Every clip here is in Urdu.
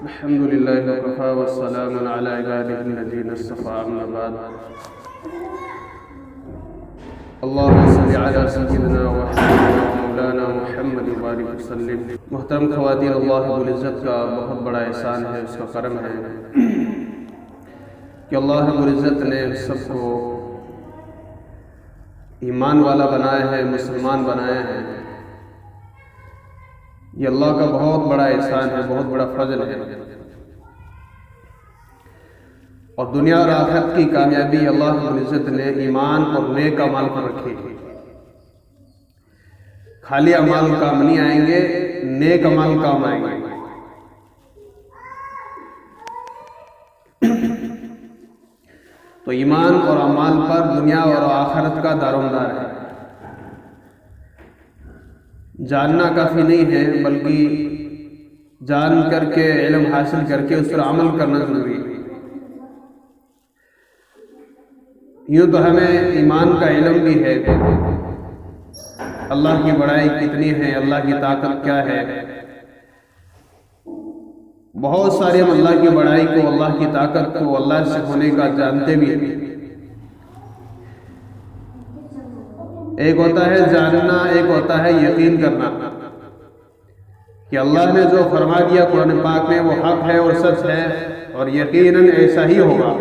الحمد لله وكفى والسلام على عباده الذين اصطفى أما بعد اللهم صل على سيدنا وحبيبنا مولانا محمد وبارك وسلم۔ محترم خواتین، اللہ رب العزت کا بہت بڑا احسان ہے، اس کا کرم ہے کہ اللہ رب العزت نے سب کو ایمان والا بنایا ہے، مسلمان بنایا ہے۔ یہ اللہ کا بہت بڑا احسان ہے، بہت بڑا فضل ہے، اور دنیا اور آخرت کی کامیابی اللہ رب العزت نے ایمان اور نیک اعمال پر رکھی ہے۔ خالی اعمال کام نہیں آئیں گے، نیک اعمال کام آئیں گے۔ تو ایمان اور اعمال پر دنیا اور آخرت کا دارومدار ہے۔ جاننا کافی نہیں ہے، بلکہ جان کر کے، علم حاصل کر کے اس پر عمل کرنا ضروری ہے۔ یوں تو ہمیں ایمان کا علم بھی ہے، اللہ کی بڑائی کتنی ہے، اللہ کی طاقت کیا ہے، بہت سارے ہم اللہ کی بڑائی کو، اللہ کی طاقت کو، اللہ سے ہونے کا جانتے بھی ہیں۔ ایک ہوتا ہے جاننا، ایک ہوتا ہے یقین کرنا کہ اللہ نے جو فرما دیا قرآن پاک میں وہ حق ہے اور سچ ہے، اور یقیناً ایسا ہی ہوگا۔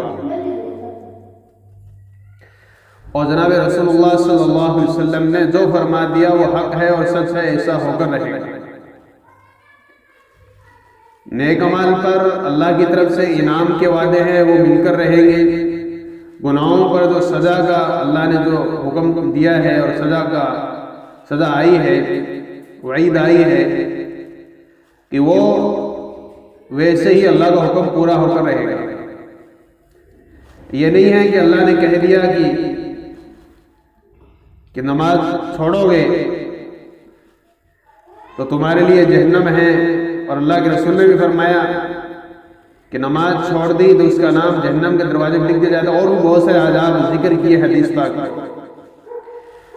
اور جناب رسول اللہ صلی اللہ علیہ وسلم نے جو فرما دیا وہ حق ہے اور سچ ہے، ایسا ہو کر رہے گا۔ نیک اعمال پر اللہ کی طرف سے انعام کے وعدے ہیں، وہ مل کر رہیں گے۔ گناہوں پر جو سزا کا اللہ نے جو حکم دیا ہے اور سزا آئی ہے، وعید آئی ہے کہ وہ ویسے ہی اللہ کا حکم پورا ہو کر رہے گا۔ یہ نہیں ہے کہ اللہ نے کہہ دیا کہ نماز چھوڑو گے تو تمہارے لیے جہنم ہے، اور اللہ کے رسول نے بھی فرمایا کہ نماز چھوڑ دی تو اس کا نام جہنم کے دروازے پر لکھ دیا جاتا ہے، اور بھی بہت سے عذاب ذکر کیے حدیث پاک میں۔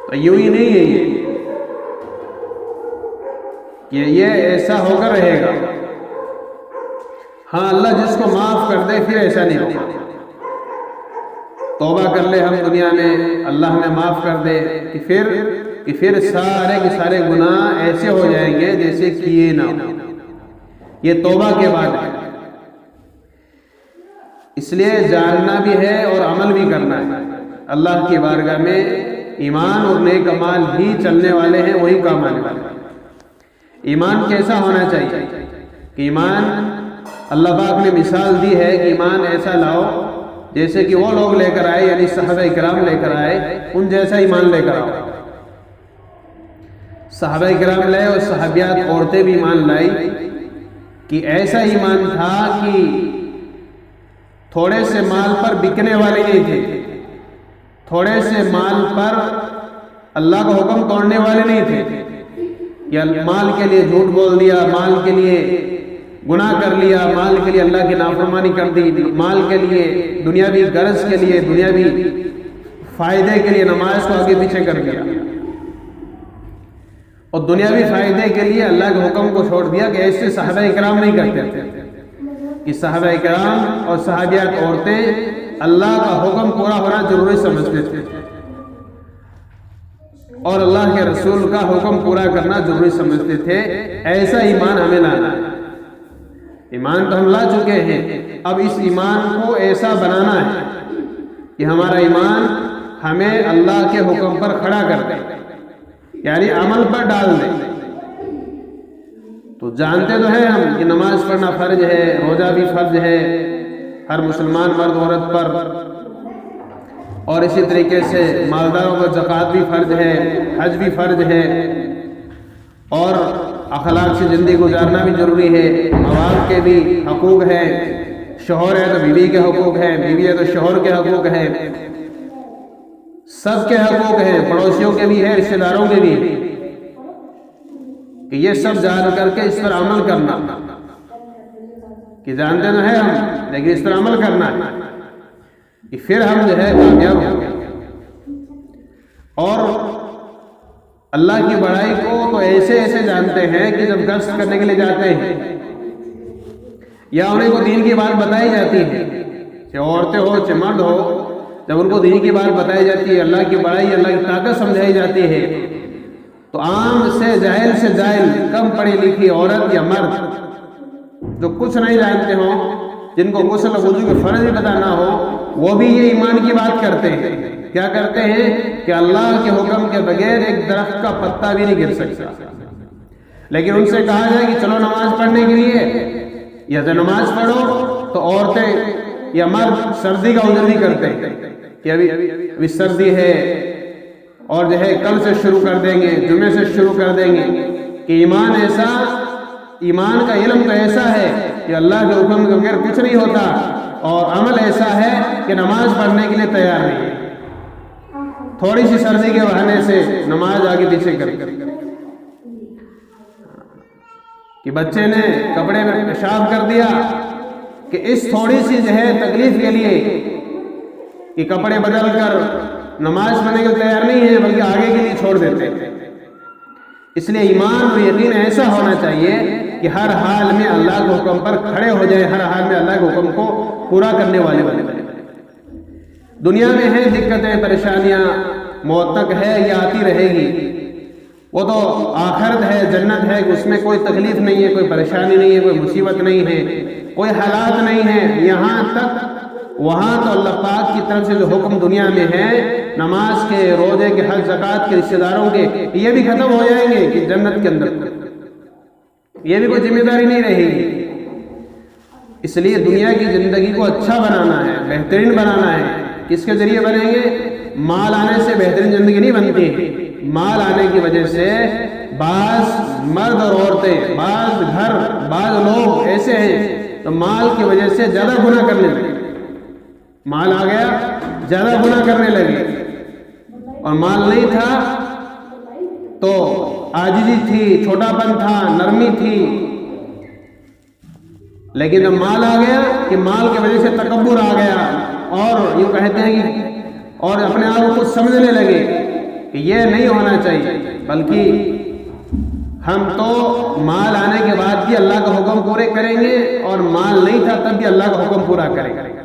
تو یوں ہی نہیں ہے کہ یہ ایسا ہو کر رہے گا۔ ہاں، اللہ جس کو معاف کر دے پھر ایسا نہیں ہوگا۔ توبہ کر لے ہم دنیا میں، اللہ ہمیں معاف کر دے کہ پھر سارے کے سارے گناہ ایسے ہو جائیں گے جیسے کیے نہ ہو۔ یہ توبہ کے بعد ہے۔ اس لیے جاننا بھی ہے اور عمل بھی کرنا ہے۔ اللہ کی بارگاہ میں ایمان اور نیک اعمال ہی چلنے والے ہیں، وہی کام آنے والے ہیں۔ ایمان کیسا ہونا چاہیے کہ ایمان، اللہ پاک نے مثال دی ہے کہ ایمان ایسا لاؤ جیسے کہ وہ لوگ لے کر آئے، یعنی صحابہ کرام لے کر آئے، ان جیسا ایمان لے کر آؤ۔ صحابہ کرام لائے اور صحابیات عورتیں بھی ایمان لائی کہ ایسا ایمان تھا کہ تھوڑے سے مال پر بکنے والے نہیں تھے، تھوڑے سے مال پر اللہ کا حکم توڑنے والے نہیں تھے، یا مال کے لیے جھوٹ بول دیا، مال کے لیے گناہ کر لیا، مال کے لیے اللہ کی نافرمانی کر دی، مال کے لیے، دنیاوی غرض کے لیے، دنیاوی فائدے کے لیے نماز کو آگے پیچھے کر دیا، اور دنیاوی فائدے کے لیے اللہ کے حکم کو چھوڑ دیا۔ کہ ایسے صحابہ کرام نہیں کرتے تھے کہ صحابہ کرام اور صحابیات عورتیں اللہ کا حکم پورا ہونا ضروری سمجھتے تھے، اور اللہ کے رسول کا حکم پورا کرنا ضروری سمجھتے تھے۔ ایسا ایمان ہمیں لانا ہے۔ ایمان تو ہم لا چکے ہیں، اب اس ایمان کو ایسا بنانا ہے کہ ہمارا ایمان ہمیں اللہ کے حکم پر کھڑا کر دے، یعنی عمل پر ڈال دے۔ تو جانتے تو ہیں ہم کہ نماز پڑھنا فرض ہے، روزہ بھی فرض ہے ہر مسلمان مرد عورت پر، اور اسی طریقے سے مالداروں پر زکوٰۃ بھی فرض ہے، حج بھی فرض ہے، اور اخلاق سے زندگی گزارنا بھی ضروری ہے۔ مواد کے بھی حقوق ہیں، شوہر ہے تو بیوی کے حقوق ہیں، بیوی ہے تو شوہر کے حقوق ہیں، سب کے حقوق ہیں، پڑوسیوں کے بھی ہیں، رشتہ داروں کے بھی ہیں، کہ یہ سب جان کر کے اس پر عمل کرنا، کہ جانتے تو ہیں ہم لیکن اس پر عمل کرنا ہے کہ پھر ہم جو ہے کامیاب ہوں گے۔ اور اللہ کی بڑائی کو تو ایسے ایسے جانتے ہیں کہ جب گشت کرنے کے لیے جاتے ہیں، یا انہیں کو دین کی بات بتائی جاتی ہے، چاہے عورتیں ہو چاہے مرد ہو، جب ان کو دین کی بات بتائی جاتی ہے، اللہ کی بڑائی اللہ کی طاقت سمجھائی جاتی ہے، تو عام سے جاہل کم پڑھی لکھی عورت یا مرد جو کچھ نہیں جانتے ہوں، جن کو غسل و وضو کے فرض ہی پتہ نہ ہو، وہ بھی یہ ایمان کی بات کرتے ہیں۔ کیا کرتے ہیں کہ اللہ کے حکم کے بغیر ایک درخت کا پتا بھی نہیں گر سکتا، لیکن ان سے کہا جائے کہ چلو نماز پڑھنے کے لیے یا تو نماز پڑھو، تو عورتیں یا مرد سردی کا عذر بھی کرتے ہیں کہ ابھی سردی ہے اور جو ہے کل سے شروع کر دیں گے، جمعے سے شروع کر دیں گے، کہ ایمان کا علم تو ایسا ہے کہ اللہ کے حکم کے بغیر کچھ نہیں ہوتا، اور عمل ایسا ہے کہ نماز پڑھنے کے لیے تیار نہیں ہے، تھوڑی سی سردی کے بہانے سے نماز آگے پیچھے کر کہ بچے نے کپڑے میں پیشاب کر دیا، کہ اس تھوڑی سی جو ہے تکلیف کے لیے کہ کپڑے بدل کر نماز پڑھنے کے تیار نہیں ہے، بلکہ آگے کے لیے چھوڑ دیتے ہیں۔ اس لیے ایمان اور یقین ایسا ہونا چاہیے کہ ہر حال میں اللہ کے حکم پر کھڑے ہو جائے، ہر حال میں اللہ کے حکم کو پورا کرنے والے بنے۔ دنیا میں ہے دقتیں پریشانیاں، موت تک ہے یہ آتی رہے گی، وہ تو آخرت ہے، جنت ہے، اس میں کوئی تکلیف نہیں ہے، کوئی پریشانی نہیں ہے، کوئی مصیبت نہیں ہے، کوئی حالات نہیں ہے۔ یہاں تک وہاں تو اللہ پاک کی طرف سے جو حکم دنیا میں ہے، نماز کے، روزے کے، حج زکوٰۃ کے، رشتہ داروں کے، یہ بھی ختم ہو جائیں گے کہ جنت کے اندر یہ بھی کوئی ذمہ داری نہیں رہے گی۔ اس لیے دنیا کی زندگی کو اچھا بنانا ہے، بہترین بنانا ہے۔ کس کے ذریعے بنیں گے؟ مال آنے سے بہترین زندگی نہیں بنتی۔ مال آنے کی وجہ سے بعض مرد اور عورتیں، بعض لوگ ایسے ہیں تو مال کی وجہ سے زیادہ گناہ کرنے لگے، مال آ گیا زیادہ گناہ کرنے لگے، اور مال نہیں تھا تو عاجزی تھی، چھوٹا پن تھا، نرمی تھی، لیکن جب مال آ گیا کہ مال کی وجہ سے تکبر آ گیا، اور یوں کہتے ہیں کہ اور اپنے آپ کو کچھ سمجھنے لگے کہ یہ نہیں ہونا چاہیے، بلکہ ہم تو مال آنے کے بعد بھی اللہ کا حکم پورے کریں گے، اور مال نہیں تھا تب بھی اللہ کا حکم پورا کریں گے۔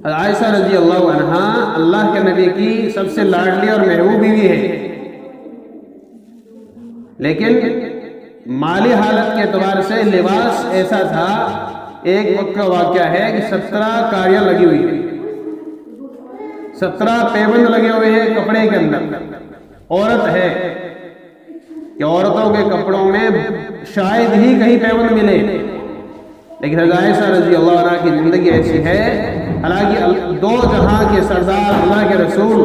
عائشہ رضی اللہ عنہا اللہ کے نبی کی سب سے لاڈلی اور محبوب بیوی ہے، لیکن مالی حالت کے اعتبار سے لباس ایسا تھا، ایک وقت کا واقعہ ہے کہ 17 کاریاں لگی ہوئی ہیں، 17 پیبند لگے ہوئے ہیں کپڑے کے اندر۔ عورت ہے کہ عورتوں کے کپڑوں میں شاید ہی کہیں پیبند ملے، لیکن حضرت عائشہ رضی اللہ عنہ کی زندگی ایسی ہے، حالانکہ دو جہاں کے سردار اللہ کے رسول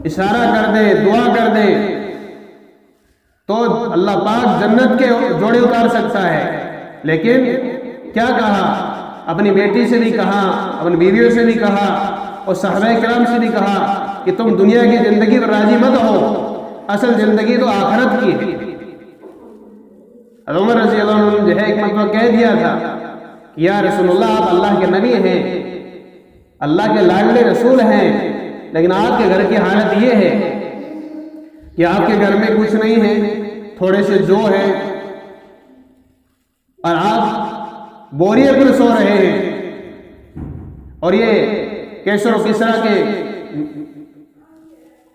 اشارہ کر دے، دعا کر دے تو اللہ پاک جنت کے جوڑے اتار سکتا ہے، لیکن کیا کہا؟ اپنی بیٹی سے بھی کہا، اپنی بیویوں سے بھی کہا، اور صحابہ کرام سے بھی کہا کہ تم دنیا کی زندگی پر راضی مت ہو، اصل زندگی تو آخرت کی ہے۔ عمر رضی اللہ عنہ جو ہے ایک مرتبہ کہہ دیا تھا کہ یا رسول اللہ، آپ اللہ کے نبی ہیں، اللہ کے لاڈلے رسول ہیں، لیکن آپ کے گھر کی حالت یہ ہے کہ آپ کے گھر میں کچھ نہیں ہے، تھوڑے سے جو ہے، اور آپ بوریے پر سو رہے ہیں، اور یہ کیسر و کسرا کے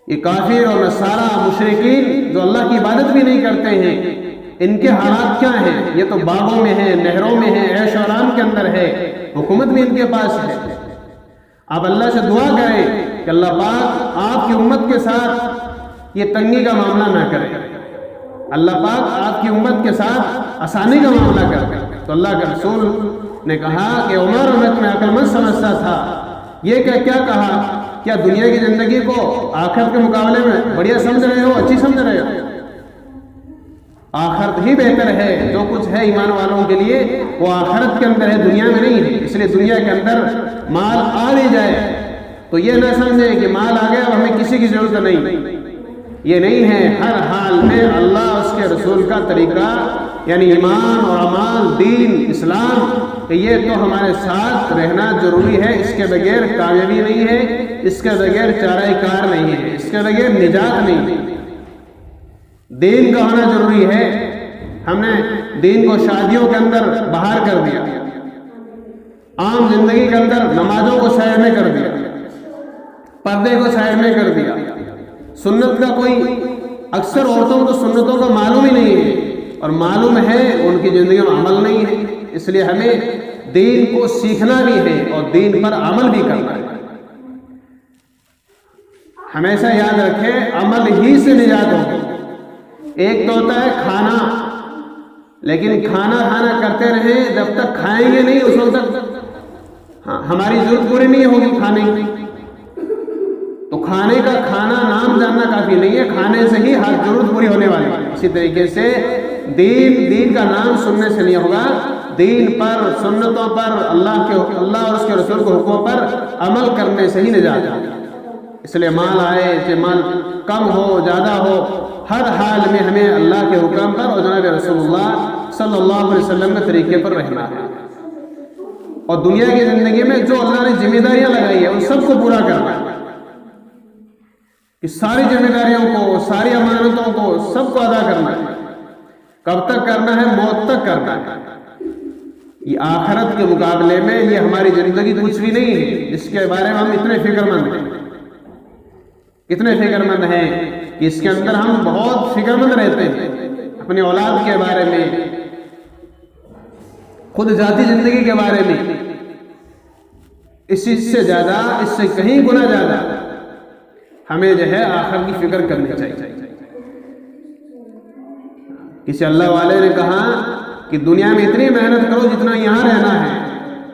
یہ کافر اور نصارہ مشرکین جو اللہ کی عبادت بھی نہیں کرتے ہیں، ان کے حالات کیا ہیں؟ یہ تو باغوں میں ہیں، نہروں میں ہیں، عیش و آرام کے اندر ہے، حکومت بھی ان کے پاس ہے۔ آپ اللہ سے دعا کریں کہ اللہ پاک آپ کی امت کے ساتھ یہ تنگی کا معاملہ نہ کرے، اللہ پاک آپ کی امت کے ساتھ آسانی کا معاملہ کرے۔ تو اللہ کے رسول نے کہا کہ عمر امت میں عقل مند سمجھتا تھا، یہ کیا کہا؟ کیا دنیا کی زندگی کو آخرت کے مقابلے میں بڑھیا سمجھ رہے ہو، اچھی سمجھ رہے ہو؟ آخرت ہی بہتر ہے، جو کچھ ہے ایمان والوں کے لیے وہ آخرت کے اندر ہے، دنیا میں نہیں ہے۔ اس لیے دنیا کے اندر مال آ بھی جائے تو یہ نہ سمجھیں کہ مال آ گیا اب ہمیں کسی کی ضرورت نہیں، یہ نہیں ہے۔ ہر حال میں اللہ اس کے رسول کا طریقہ یعنی ایمان اور اعمال، دین، اسلام، کہ یہ تو ہمارے ساتھ رہنا ضروری ہے، اس کے بغیر کامیابی نہیں ہے، اس کے بغیر چارہ کار نہیں ہے، اس کے بغیر نجات نہیں ہے۔ دین کا ہونا ضروری ہے، ہم نے دین کو شادیوں کے اندر باہر کر دیا، عام زندگی کے اندر نمازوں کو سائڈ میں کر دیا، پردے کو سائڈ میں کر دیا۔ سنت کا کوئی اکثر عورتوں کو سنتوں کا معلوم ہی نہیں ہے، اور معلوم ہے ان کی زندگی میں عمل نہیں ہے۔ اس لیے ہمیں دین کو سیکھنا بھی ہے اور دین پر عمل بھی کرنا ہے۔ ہمیشہ یاد رکھیں، عمل ہی سے نجات ہوگی۔ ایک تو ہوتا ہے کھانا، لیکن کھانا کرتے رہیں، جب تک کھائیں گے نہیں اس وقت تک ہماری ضرورت پوری نہیں ہوگی کھانے کی۔ تو کھانے کا کھانا نام جاننا کافی نہیں ہے، کھانے سے ہی ہر ضرورت پوری ہونے والی ہے۔ اسی طریقے سے دین کا نام سننے سے نہیں ہوگا، دین پر، سنتوں پر، اللہ اور اس کے رسول کے حکموں پر عمل کرنے سے ہی نجات ہے۔ اس لیے مال آئے کہ مال کم ہو زیادہ ہو، ہر حال میں ہمیں اللہ کے حکم پر اور جناب رسول اللہ صلی اللہ علیہ وسلم کے طریقے پر رہنا ہے، اور دنیا کی زندگی میں جو اللہ نے ذمہ داریاں لگائی ہیں ان سب کو پورا کرنا ہے، کہ ساری ذمہ داریوں کو، ساری امانتوں کو، سب کو ادا کرنا ہے۔ کب تک کرنا ہے؟ موت تک کرنا ہے۔ یہ آخرت کے مقابلے میں یہ ہماری زندگی کچھ بھی نہیں ہے، جس کے بارے میں ہم اتنے فکر مند ہیں، اتنے فکر مند ہیں کہ اس کے اندر ہم بہت فکر مند رہتے ہیں اپنی اولاد کے بارے میں، خود ذاتی زندگی کے بارے میں۔ اس سے زیادہ، اس سے کہیں گنا زیادہ ہمیں جو ہے آخرت کی فکر کرنی چاہیے۔ کسی اللہ والے نے کہا کہ دنیا میں اتنی محنت کرو جتنا یہاں رہنا ہے،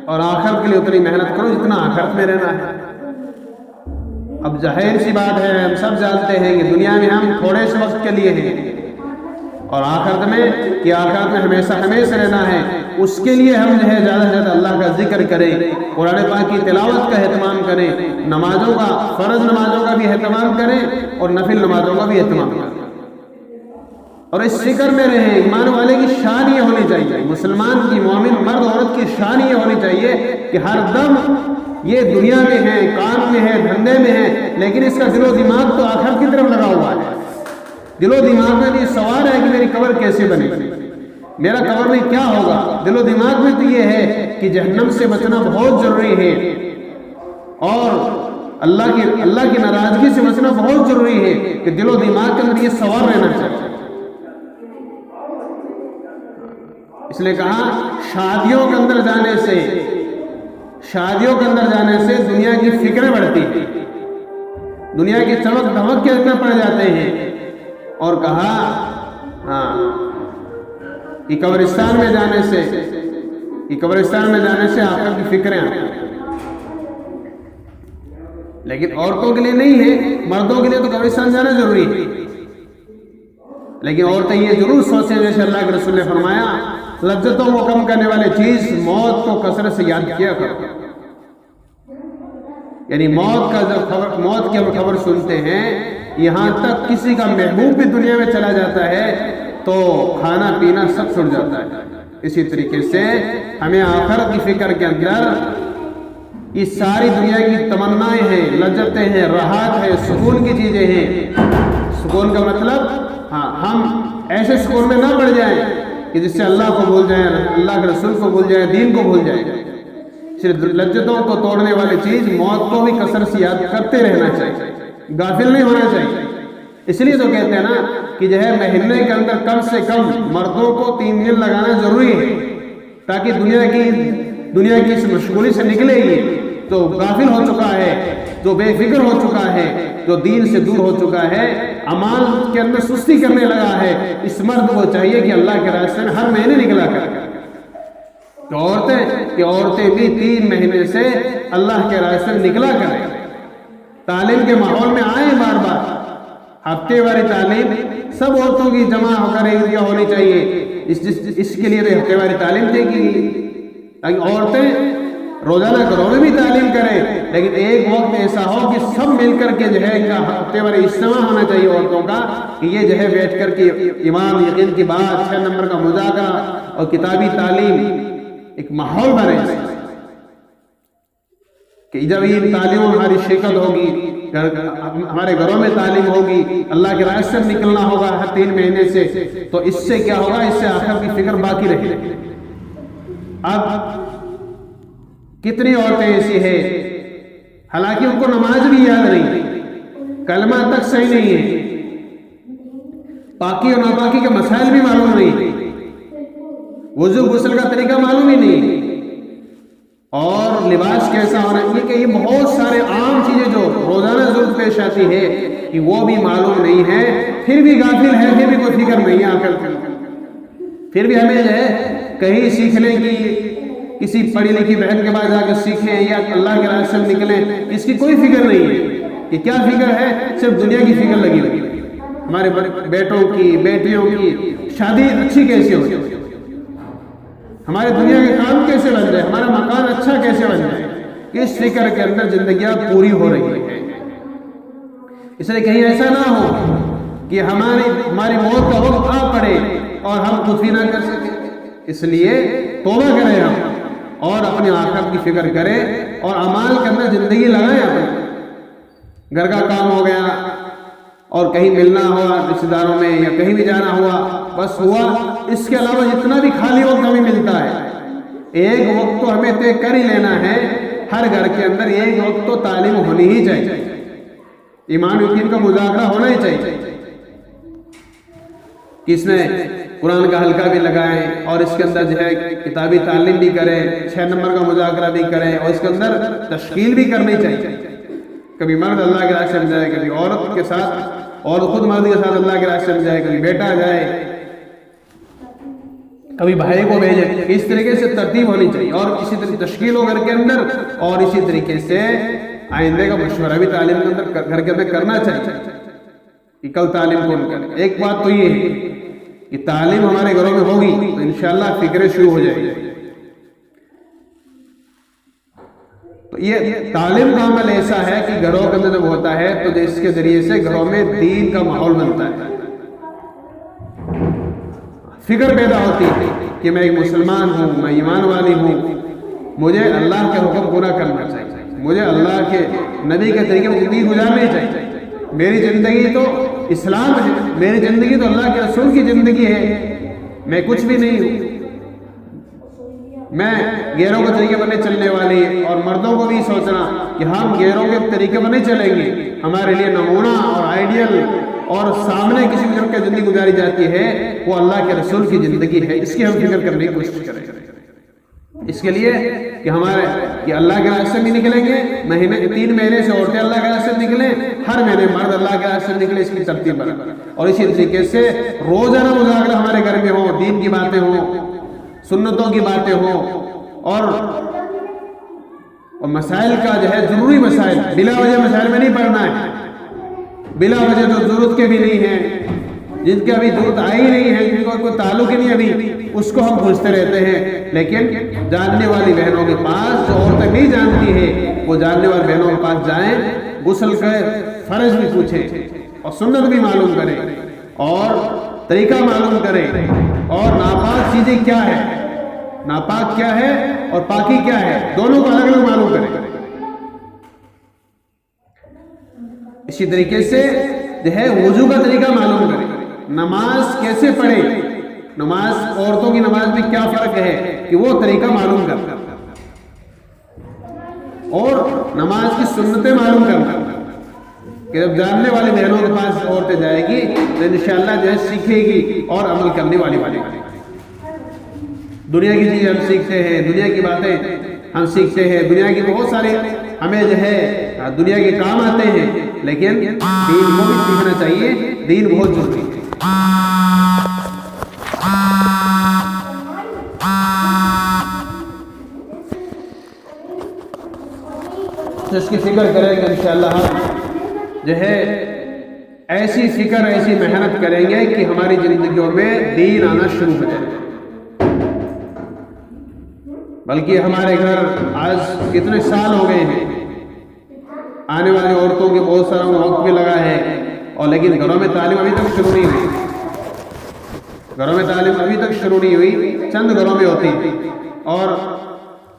اور آخرت کے لیے اتنی محنت کرو جتنا آخرت میں رہنا ہے۔ اب ظاہر سی بات ہے، ہم سب جانتے ہیں کہ دنیا میں ہم تھوڑے سے وقت کے لیے ہیں، اور آخرت میں کہ آخرت میں ہمیشہ رہنا ہے۔ اس کے لیے ہم جو ہے زیادہ سے زیادہ اللہ کا ذکر کریں، قرآن پاک کی تلاوت کا اہتمام کریں، نمازوں کا، فرض نمازوں کا بھی اہتمام کریں اور نفل نمازوں کا بھی اہتمام کریں، اور اس فکر میں رہیں۔ ایمان والے کی شان یہ ہونی چاہیے، مسلمان کی، مومن مرد عورت کی شان یہ ہونی چاہیے کہ ہر دم یہ دنیا میں ہے، کام میں ہے، دھندے میں ہے، لیکن اس کا دل و دماغ تو آخرت کی طرف لگا ہوا ہے۔ دل و دماغ میں یہ سوال ہے کہ میری قبر کیسے بنے، میرا قبر میں کیا ہوگا۔ دل و دماغ میں تو یہ ہے کہ جہنم سے بچنا بہت ضروری ہے، اور اللہ کی ناراضگی سے بچنا بہت ضروری ہے، کہ دل و دماغ کے اندر یہ سوال رہنا چاہیے۔ اس لیے کہا شادیوں کے اندر جانے سے دنیا کی فکریں بڑھتی ہیں، دنیا کی چمک دھمک کے اندر پڑ جاتے ہیں، اور کہا کہ قبرستان میں جانے سے آخرت کی فکریں آتی ہیں۔ لیکن عورتوں کے لیے نہیں ہے، مردوں کے لیے تو قبرستان جانا ضروری ہے، لیکن عورتیں یہ ضرور سوچیں، جیسے اللہ کے رسول نے فرمایا، لذتوں کو کم کرنے والی چیز موت کو کثرت سے یاد کیا کرو۔ یعنی موت کی خبر سنتے ہیں، یہاں تک کسی کا محبوب بھی دنیا میں چلا جاتا ہے تو کھانا پینا سب چھوڑ جاتا ہے۔ اسی طریقے سے ہمیں آخرت کی فکر کے اندر یہ ساری دنیا کی تمنائیں ہیں، لذتیں ہیں، راحت ہے، سکون کی چیزیں ہیں۔ سکون کا مطلب ہم ایسے سکون میں نہ پڑ جائیں کہ جس سے اللہ کو بھول جائیں، اللہ کے رسول کو بھول جائیں، دین کو بھول جائیں۔ صرف لذتوں کو توڑنے والی چیز موت کو بھی کثرت سے یاد کرتے رہنا چاہیے، غافل نہیں ہونا چاہیے۔ اس لیے تو کہتے ہیں نا کہ جو ہے مہینے کے اندر کم سے کم مردوں کو 3 دن لگانا ضروری ہے، تاکہ دنیا کی اس مشغولی سے نکلے گی۔ جو غافل ہو چکا ہے، جو بے فکر ہو چکا ہے، جو دین سے دور ہو چکا ہے، اعمال کے اندر سستی کرنے لگا ہے، اس مرد کو چاہیے کہ اللہ کے راستے میں ہر مہینے نکلا کرے۔ تو عورتیں بھی 3 مہینے سے اللہ کے راستے میں نکلا کریں، تعلیم کے ماحول میں آئیں، بار بار ہفتے واری تعلیم سب عورتوں کی جمع ہو کر ہونی چاہیے۔ اس کے لیے تو ہفتے واری تعلیم دے گی، تاکہ عورتیں روزانہ گھروں میں بھی تعلیم کریں، لیکن ایک وقت ایسا ہو کہ سب مل کر کے جو ہے ان کا ہفتے واری اجتماع ہونا چاہیے عورتوں کا، کہ یہ جو ہے بیٹھ کر کے ایمان یقین کی بات، 6 نمبر کا مذاکرہ اور کتابی تعلیم ایک ماحول بنے، کہ جب یہ تعلیم ہماری شرکت ہوگی، ہمارے گھروں میں تعلیم ہوگی، اللہ کے راستے میں نکلنا ہوگا ہر 3 مہینے سے، تو اس سے کیا ہوگا؟ اس سے آخرت کی فکر باقی رہے گی۔ اب کتنی عورتیں ایسی ہیں حالانکہ ان کو نماز بھی یاد نہیں، کلمہ تک صحیح نہیں ہے، پاکی اور ناپاکی کے مسائل بھی معلوم نہیں، وضو غسل کا طریقہ معلوم ہی نہیں، اور لباس کیسا ہونا چاہیے، کہ یہ بہت سارے عام چیزیں جو روزانہ ضرورت پیش آتی ہے کہ وہ بھی معلوم نہیں ہے، پھر بھی غافل ہے، پھر بھی کوئی فکر نہیں ہے آخر، پھر بھی ہمیں جو ہے کہیں سیکھنے کی، کسی پڑھی لکھی بہن کے بعد جا کے سیکھیں یا اللہ کے راستے میں نکلیں، اس کی کوئی فکر نہیں ہے کہ کیا فکر ہے، صرف دنیا کی فکر لگی ہوئی ہے، ہمارے بیٹوں کی، بیٹیوں کی شادی اچھی کیسے ہو جائے، ہمارے دنیا کے کام کیسے بن جائے، ہمارا مکان اچھا کیسے بن جائے، اس فکر کے اندر زندگیاں پوری ہو رہی ہیں۔ اس لیے کہیں ایسا نہ ہو کہ ہماری موت کا وقت آ پڑے اور ہم کچھ بھی نہ کر سکیں، اس لیے توبہ کریں ہم اور اپنی آخرت کی فکر کریں اور اعمال کے اندر زندگی لگائیں اپنے۔ گھر کا کام ہو گیا اور کہیں ملنا ہوا رشتہ داروں میں یا کہیں بھی جانا ہوا، بس ہوا، اس کے علاوہ جتنا بھی خالی وقت ہمیں ملتا ہے، ایک وقت تو ہمیں طے کر ہی لینا ہے، ہر گھر کے اندر ایک وقت تو تعلیم ہونی ہی چاہیے، ایمان و یقین کا مذاکرہ ہونا ہی چاہیے، کس نے قرآن کا حلقہ بھی لگائیں اور اس کے اندر جو ہے کتابی تعلیم بھی کریں، 6 نمبر کا مذاکرہ بھی کریں، اور اس کے اندر تشکیل بھی کرنی چاہیے، کبھی مرد اللہ کے راستے میں جائے، کبھی عورت کے ساتھ، اور خود مرد کے ساتھ اللہ کے راستے میں جائے، کبھی بیٹا جائے، کبھی بھائی کو بھیجے، اس طریقے سے ترتیب ہونی چاہیے، اور اسی طرح تشکیل ہو گھر کے اندر، اور اسی طریقے سے آئندے کا مشورہ بھی تعلیم کے اندر گھر کے اندر کرنا چاہیے کہ کل تعلیم کون کرے۔ ایک بات تو یہ ہے کہ تعلیم ہمارے گھروں میں ہوگی تو انشاءاللہ فکریں شروع ہو جائے گی، تو یہ تعلیم کا عمل ایسا ہے کہ گھروں کے اندر جب ہوتا ہے تو اس کے ذریعے سے گھروں میں دین کا ماحول بنتا ہے، فکر پیدا ہوتی ہے کہ میں ایک مسلمان ہوں، میں ایمان والی ہوں، مجھے اللہ کے حکم پورا کرنا چاہیے، مجھے اللہ کے نبی کے طریقے میں زندگی گزارنی چاہیے، میری زندگی تو اسلام ہے، میری زندگی تو اللہ کے رسول کی زندگی ہے، میں کچھ بھی نہیں ہوں، میں غیروں کے طریقے پر نہیں چلنے والی، اور مردوں کو بھی سوچنا کہ ہم غیروں کے طریقے پر نہیں چلیں گے، ہمارے لیے نمونہ اور آئیڈیل اور سامنے کسی بھی کی زندگی گزاری جاتی ہے وہ اللہ کے رسول کی زندگی ہے، اس کی ہم فکر کرنے کی کوشش کریں، اس کے لیے کہ اللہ کے راستے میں نکلیں گے، 3 مہینے سے عورتیں اللہ کے راستے میں نکلیں، ہر مہینے مرد اللہ کے راستے میں نکلے، اس کی ترتیب بنا، اور اسی طریقے سے روزانہ مذاکرہ ہمارے گھر میں ہو، دین کی باتیں ہوں، سنتوں کی باتیں ہوں، اور مسائل کا جو ہے ضروری مسائل، بلا وجہ مسائل میں نہیں پڑھنا ہے، بلا وجہ جو ضرورت کے بھی نہیں ہیں، جن کے ابھی ضرورت آئی نہیں ہے، جن کو کوئی تعلق ہی نہیں ابھی، اس کو ہم پوچھتے رہتے ہیں، لیکن جاننے والی بہنوں کے پاس، جو عورتیں نہیں جانتی ہیں وہ جاننے والی بہنوں کے پاس جائیں، غسل کا فرض بھی پوچھیں اور سنت بھی معلوم کریں اور طریقہ معلوم کریں، اور ناپاک چیزیں کیا ہے، ناپاک کیا ہے اور پاکی کیا ہے، دونوں کو الگ الگ معلوم کریں۔ اسی طریقے سے جو ہے وضو کا طریقہ معلوم کریں، نماز کیسے پڑھیں، نماز عورتوں کی نماز میں کیا فرق ہے کہ وہ طریقہ معلوم کرنا، اور نماز کی سنتیں معلوم کرنا، کہ جب جاننے والی بہنوں کے پاس عورتیں جائے گی تو انشاءاللہ جو ہے سیکھے گی اور عمل کرنے والی بنے گی۔ دنیا کی چیزیں ہم سیکھتے ہیں، دنیا کی باتیں ہم سیکھتے ہیں، دنیا کی بہت سارے ہمیں جو ہے دنیا کے کام آتے ہیں، لیکن دین کو بھی سیکھنا چاہیے، دین بہت ضروری ہے۔ تو اس کی فکر کریں گے انشاءاللہ ہم جو ہے ایسی فکر، ایسی محنت کریں گے کہ ہماری زندگیوں میں دین آنا شروع ہو جائے، بلکہ ہمارے گھر آج کتنے سال ہو گئے ہیں، آنے والی عورتوں کے بہت سارا وقت بھی لگا ہے، اور لیکن گھروں میں تعلیم ابھی تک شروع نہیں ہوئی، گھروں میں تعلیم ابھی تک شروع نہیں ہوئی، چند گھروں میں ہوتی، اور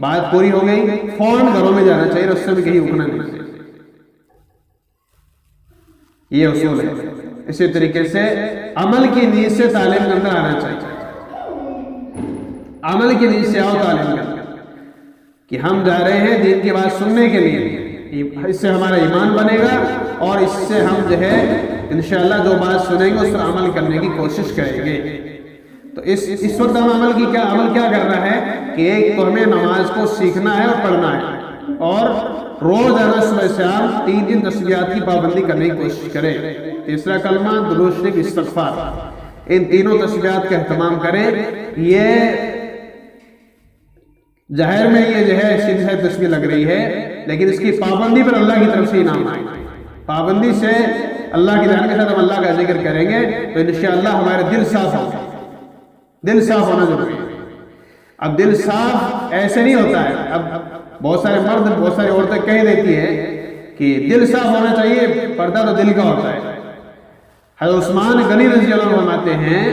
بات پوری ہو گئی فوراً گھروں میں جانا چاہیے، رستے میں کہیں رکنا نہیں چاہیے، یہ اصول ہے۔ اسی طریقے سے عمل کی نیت سے تعلیم کے اندر آنا چاہیے، عمل کی نیت سے آؤ تعلیم کے اندر، کہ ہم جا رہے ہیں دین کی بات سننے کے لیے، اس سے ہمارا ایمان بنے گا اور اس سے ہم جو ہے انشاءاللہ جو بات سنیں گے اس پر عمل کرنے کی کوشش کریں گے۔ تو اس وقت ہم عمل کیا کر رہا ہے کہ ایک تو ہمیں نماز کو سیکھنا ہے اور پڑھنا ہے، اور روزانہ صبح شام 3 تسبیحات کی پابندی کرنے کی کوشش کریں۔ تیسرا کلمہ، درود شریف، استغفار، ان تینوں تسبیحات کا اہتمام کریں۔ یہ ظاہر میں یہ جو ہے سیدھی سادی تسبیح لگ رہی ہے، لیکن اس کی پابندی پر اللہ کی طرف سے انعام آئے گا۔ پابندی سے اللہ کی جان کے ساتھ ہم اللہ کا ذکر کریں گے تو انشاءاللہ ہمارے دل صاف ہوگا۔ دل صاف ہونا ضروری ہے۔ اب دل صاف ایسے نہیں ہوتا ہے، اب بہت سارے مرد بہت ساری عورتیں کہہ دیتی ہے کہ دل صاف ہونا چاہیے، پردہ تو دل کا ہوتا ہے۔ حضرت عثمان غنی رضی اللہ عنہ فرماتے ہیں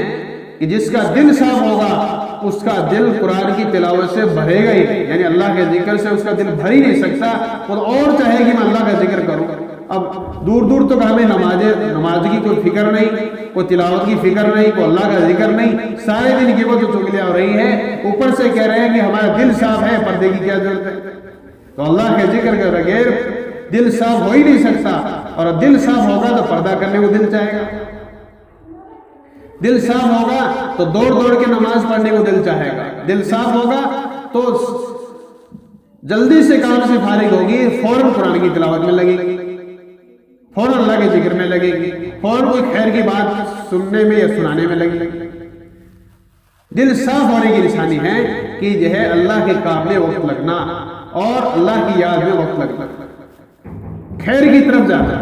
کہ جس کا دل صاف ہوگا اس کا دل قرآن کی تلاوت سے بھرے گا ہی نہیں، یعنی اللہ کے ذکر سے اس کا دل بھر ہی نہیں سکتا، وہ اور چاہے کہ میں اللہ کا ذکر کروں۔ اب دور دور تک ہمیں نماز کی کوئی فکر نہیں، کوئی تلاوت کی فکر نہیں، کوئی اللہ کا ذکر نہیں، سارے دن کی وہ جو چگلیاں ہو رہی ہیں، اوپر سے کہہ رہے ہیں کہ ہمارا دل صاف ہے، پردے کی کیا ضرورت ہے؟ تو اللہ کے ذکر کے بغیر دل صاف ہو ہی نہیں سکتا، اور دل صاف ہوگا تو پردہ کرنے کو دل چاہے گا، دل صاف ہوگا تو دوڑ دوڑ کے نماز پڑھنے کو دل چاہے گا، دل صاف ہوگا تو جلدی سے کام سے فارغ ہوگی، فوراً قرآن کی تلاوت میں لگے گی، فوراً اللہ کے ذکر میں لگے گی، فوراً کوئی خیر کی بات سننے میں یا سنانے میں لگے گی۔ دل صاف ہونے کی نشانی ہے کہ جو ہے اللہ کے قابل وقت لگنا اور اللہ کی یاد میں وقت لگنا، خیر کی طرف جانا،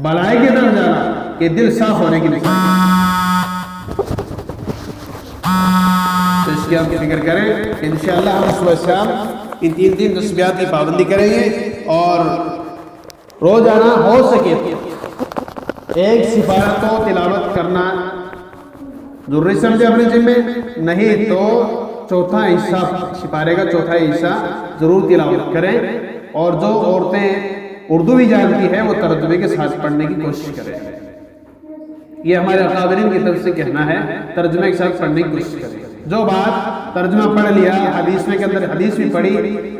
بھلائی کی طرف جانا، کہ دل صاف ہونے کی نشانی۔ تو اس کی آپ فکر کریں، انشاءاللہ ہم صبح شام ان 3 تسبیحات کی پابندی کریں گے، اور روزانہ ہو سکے ایک سپارہ تو تلاوت کرنا ضروری سمجھے اپنے ذمے، نہیں تو چوتھا حصہ سپارے کا چوتھا حصہ ضرور تلاوت کریں، اور جو عورتیں اردو بھی جانتی ہیں وہ ترجمے کے ساتھ پڑھنے کی کوشش کریں۔ یہ ہمارے اکابرین کی طرف سے کہنا ہے، ترجمے کے ساتھ پڑھنے کی کوشش کریں۔ جو بات ترجمہ پڑھ لیا، حدیث میں کے اندر حدیث بھی پڑھی،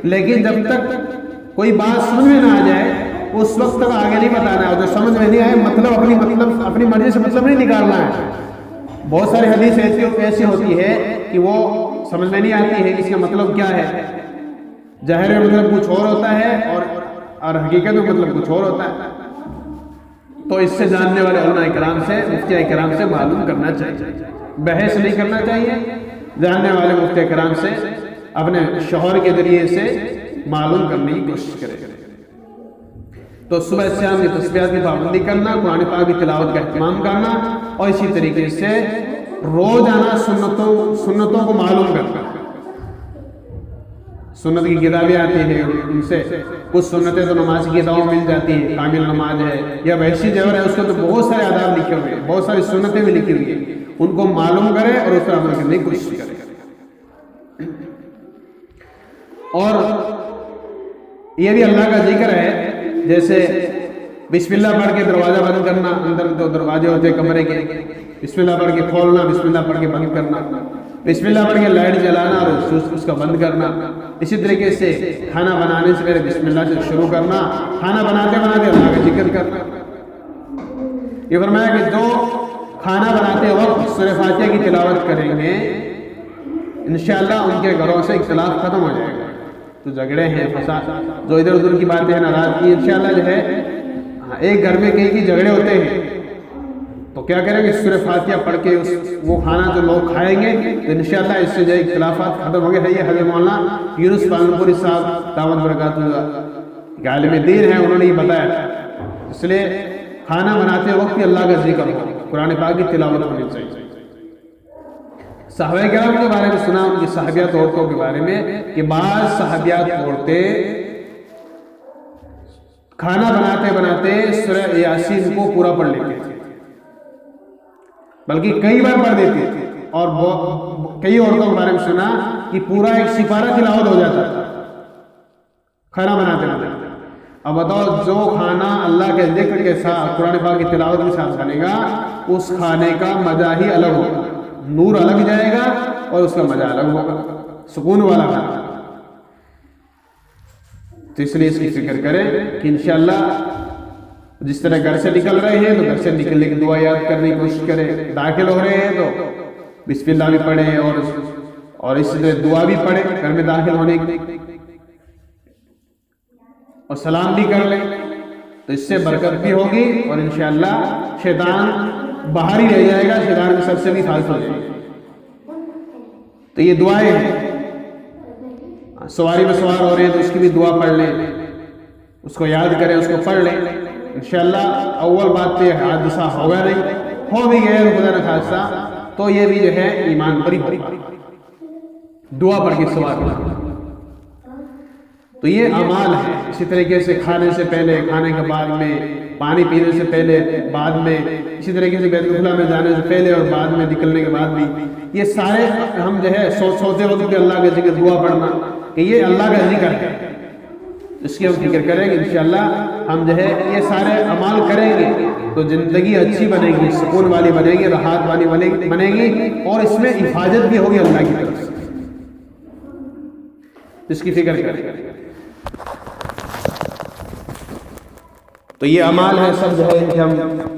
لیکن جب تک کوئی بات سمجھ میں نہ آ جائے اس وقت تک آگے نہیں بتانا ہے، جو سمجھ میں نہیں آئے اپنی مرضی سے مطلب نہیں نکالنا ہے۔ بہت ساری حدیث ایسی ہوتی ہے کہ وہ سمجھ میں نہیں آتی ہے کہ اس کا مطلب کیا ہے، ظاہر میں مطلب کچھ اور ہوتا ہے اور حقیقت میں مطلب کچھ اور ہوتا ہے۔ تو اس سے جاننے والے علماء کرام سے، مفتی کرام سے معلوم کرنا چاہیے، بحث نہیں کرنا چاہیے، جاننے والے مفتی کرام سے اپنے شوہر کے ذریعے سے معلوم کرنے کی کوشش کرے۔ تو صبح شام کی تسبیحات کی پابندی کرنا، قرآن پاک کی تلاوت کا اہتمام کرنا، اور اسی طریقے سے روزانہ سنتوں کو معلوم کرنا۔ سنت کی کتابیں آتی ہیں، ان سے کچھ سنتیں تو نماز کی کتابوں مل جاتی ہیں، کامل نماز ہے یا ویسی جوہر ہے، اس کو تو بہت سارے آداب لکھے ہوئے ہیں، بہت ساری سنتیں بھی لکھی ہوئی ہیں، ان کو معلوم کریں اور اس پر عمل کرنے کی کوشش کریں۔ اور یہ بھی اللہ کا ذکر ہے، جیسے بسم اللہ پڑھ کے دروازہ بند کرنا، اندر جو دروازے ہوتے ہیں کمرے کے، بسم اللہ پڑھ کے کھولنا، بسم اللہ پڑھ کے بند کرنا، بسم اللہ پڑھ کے لائٹ جلانا اور اس کا بند کرنا۔ اسی طریقے سے کھانا بنانے سے پہلے بسم اللہ سے شروع کرنا، کھانا بناتے بناتے اللہ کا ذکر کرنا۔ یہ فرمایا کہ جو کھانا بناتے وقت سورہ فاتحہ کی تلاوت کریں گے انشاءاللہ ان کے گھروں سے اختلاف ختم ہو جائے گا، جو جھگڑے ہیں، فساد، جو ادھر ادھر کی باتیں ہیں، ناراضگی، انشاءاللہ جو ہے ایک گھر میں کئی جھگڑے ہوتے ہیں تو کیا کریں گے، سورہ فاتحہ پڑھ کے وہ کھانا جو لوگ کھائیں گے تو انشاءاللہ اس سے جو اختلافات ختم ہو گئے۔ یہ حضرت مولانا یونس پالنپوری صاحب دعوت برکاتہ عالم دین ہیں، انہوں نے یہ بتایا۔ اس لیے کھانا بناتے وقت بھی اللہ کا ذکر ہو، قرآن پاک کی تلاوت ہونی چاہیے۔ صحابہ کرام کے بارے میں سنا، ان کی صحابیات عورتوں کے بارے میں، کہ بعض صحابیات عورتیں کھانا بناتے بناتے سورہ یاسین کو پورا پڑھ لیتے تھے، بلکہ کئی بار پڑھ دیتے تھے، اور کئی عورتوں کے بارے میں سنا کہ پورا ایک سپارہ تلاوت ہو جاتا تھا کھانا بناتے بناتے۔ اب بتاؤ جو کھانا اللہ کے ذکر کے ساتھ قرآن پاک کی تلاوت کے ساتھ بنے گا اس کھانے کا مزہ ہی الگ ہوگا، نور الگ جائے گا اور اس کا مزہ الگ ہوگا، سکون والا کھانا۔ تو اس لیے اس کی فکر کریں کہ انشاءاللہ جس طرح گھر سے نکل رہے ہیں تو گھر سے نکلنے کی دعا یاد کرنے کی کوشش کریں، داخل ہو رہے ہیں تو بسم اللہ بھی پڑھیں اور اس طرح دعا بھی پڑھیں گھر میں داخل ہونے کی، اور سلام بھی کر لیں، تو اس سے برکت بھی ہوگی اور انشاءاللہ شیطان باہر ہی رہ جائے گا، شیطان کے سر سے بھی خاص ہو جائے گا۔ تو یہ دعائیں ہیں، سواری میں سوار ہو رہے ہیں تو اس کی بھی دعا پڑھ لیں، اس کو یاد کریں، اس کو پڑھ لیں، انشاءاللہ اول بات تو یہ حادثہ ہوگا نہیں، ہو بھی گیا خدا نہ خاصہ تو یہ بھی جو ہے ایمان پر ہی ہوگا، دعا پڑھ کے سوار کریں۔ تو یہ اعمال ہے، اسی طریقے سے کھانے سے پہلے، کھانے کے بعد میں، پانی پینے سے پہلے، بعد میں، اسی طریقے سے بیت الخلاء میں جانے سے پہلے اور بعد میں نکلنے کے بعد بھی، یہ سارے ہم جو ہے سوچتے ہوتے کہ اللہ کا ذکر، دعا پڑھنا کہ یہ اللہ کا ذکر ہے، اس کی ہم فکر کریں گے انشاءاللہ ہم جو ہے یہ سارے اعمال کریں گے تو زندگی اچھی بنے گی، سکون والی بنے گی، راحت والی بنے گی اور اس میں حفاظت بھی ہوگی اللہ کی طرف سے، اس کی فکر کریں۔ تو یہ اعمال ہے سب جو ہے کہ ہم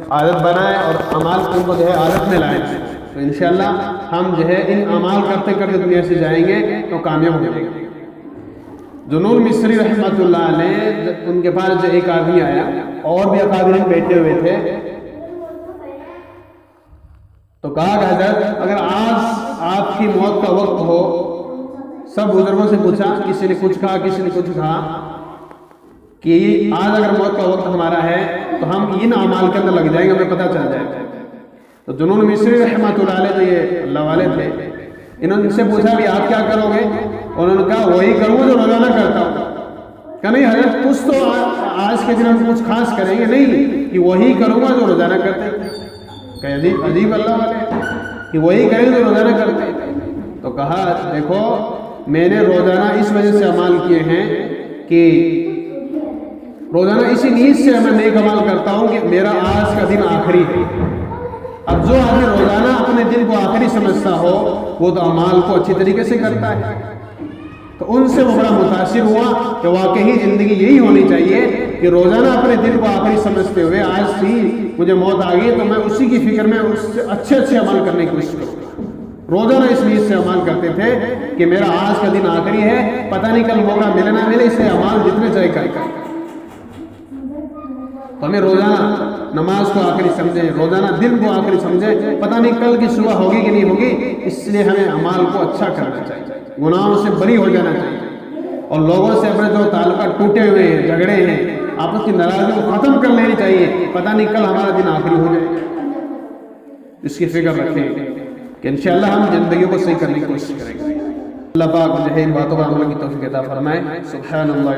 عادت بنائیں اور اعمال کو جو ہے عادت میں لائیں، تو انشاءاللہ ہم جو ہے ان اعمال کرتے کرتے دنیا سے جائیں گے تو کامیاب ہو جائیں گے۔ ذوالنون مصری رحمۃ اللہ علیہ، ان کے پاس جو ایک آدمی آیا اور بھی اکابرین بیٹھے ہوئے تھے، تو کہا کہ حضرت اگر آج آپ کی موت کا وقت ہو، سب بزرگوں سے پوچھا، کسی نے کچھ کہا کسی نے کچھ کہا کہ آج اگر موت کا وقت ہمارا ہے تو ہم ان اعمال کے اندر لگ جائیں گے، ہمیں پتہ چل جائے گا۔ تو ذوالنون مصری رحمۃ اللہ علیہ، تو یہ اللہ والے تھے، انہوں نے ان سے پوچھا بھی آپ کیا کرو گے؟ انہوں نے کہا وہی کروں گا جو روزانہ کرتا ہوں۔ کہ نہیں حضرت کچھ تو آج کے دن ہم کچھ خاص کریں گے، نہیں کہ وہی کروں گا جو روزانہ کرتے ہیں۔ کہ عجیب اللہ والے کہ وہی کریں جو روزانہ کرتے ہیں۔ تو کہا دیکھو میں نے روزانہ اس وجہ سے اعمال کیے ہیں کہ روزانہ اسی نیت سے میں نیک عمل کرتا ہوں کہ میرا آج کا دن آخری ہے۔ اب جو آدمی روزانہ اپنے دن کو آخری سمجھتا ہو وہ تو اعمال کو اچھی طریقے سے کرتا ہے۔ تو ان سے وہ بڑا متاثر ہوا کہ واقعی زندگی یہی ہونی چاہیے کہ روزانہ اپنے دن کو آخری سمجھتے ہوئے آج ہی مجھے موت آ گئی تو میں اسی کی فکر میں اس سے اچھے عمل کرنے کی کوشش کروں گا۔ روزانہ اس نیت سے عمل کرتے تھے کہ میرا آج کا دن آخری ہے، پتہ نہیں کل موقع ملے نہ ملے، اس سے عمل جتنے چاہے کریں۔ تو ہمیں روزانہ نماز کو آخری سمجھیں، روزانہ دن کو آخری سمجھیں، پتہ نہیں کل کی صبح ہوگی کہ نہیں ہوگی، اس لیے ہمیں اعمال کو اچھا کرنا چاہیے، گناہوں سے بری ہو جانا چاہیے اور لوگوں سے اپنے جو تعلقات ٹوٹے ہوئے ہیں، جھگڑے ہیں، آپس کی ناراضگی کو ختم کر لینی چاہیے، پتہ نہیں کل ہمارا دن آخری ہو جائے۔ اس کی فکر رکھیں کہ انشاءاللہ ہم زندگی کو صحیح کرنے کی کوشش کریں گے۔ اللہ پاک مجھے ان باتوں پر عمل کی توفیق عطا فرمائے۔ سبحان اللہ۔